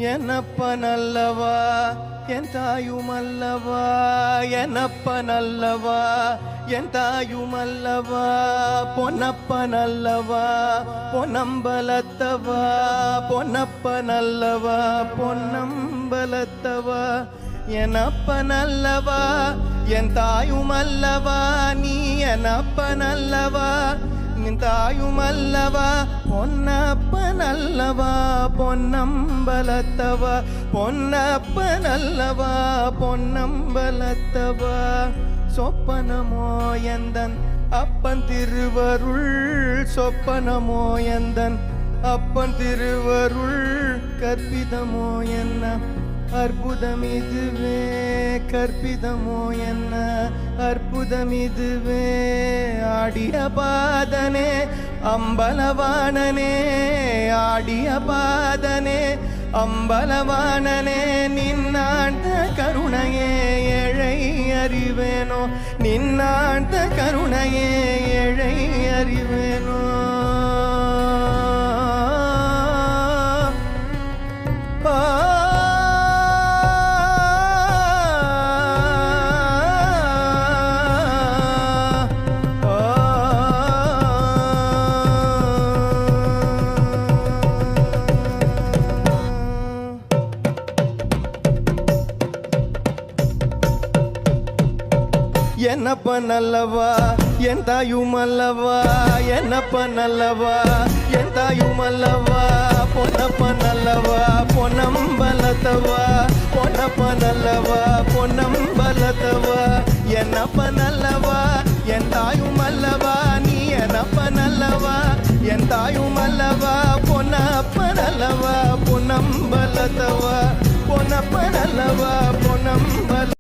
என்னப்பனல்லவா என் தாயுமல்லவா, என்னப்பனல்லவா என் தாயுமல்லவா, பொன்னப்பனல்லவா பொன்னம்பலத்தவா, பொன்னப்பனல்லவா பொன்னம்பலத்தவா, என்னப்பனல்லவா என் தாயுமல்லவா, நீ என்னப்பனல்லவா நின் தாயுமல்லவா, பொன்னப்பனல்லவா பொன்னம்பலத்தவா, பொன்னப்பனல்லவா பொன்னம்பலத்தவா, சொப்பனமோ எந்தன் அப்பன் திருவருள், சொப்பனமோ எந்தன் அப்பன் திருவருள், கற்பிதமோ என்ன அற்புதம் இதுவே, கற்பிதமோ என்ன அற்புதம் இதுவே, ஆடிய பாதனே அம்பலவாணனே, ஆடிய பாதனே அம்பலவாணனே, நின்னாண்ட கருணையே ஏழை அறிவேனோ, நின்னாண்ட கருணையே ஏழை அறிவேனோ. என்னப்பனல்லவா என் தாயுமல்லவா, என்னப்பனல்லவா என் தாயுமல்லவா, பொன்னப்பனல்லவா பொன்னம்பலத்தவா, பொன்னப்பனல்லவா பொன்னம்பலத்தவா, என்னப்பனல்லவா என் தாயுமல்லவா, நீ என்னப்பனல்லவா என் தாயுமல்லவா, பொன்னப்பனல்லவா பொன்னம்பலத்தவா, பொன்னப்பனல்லவா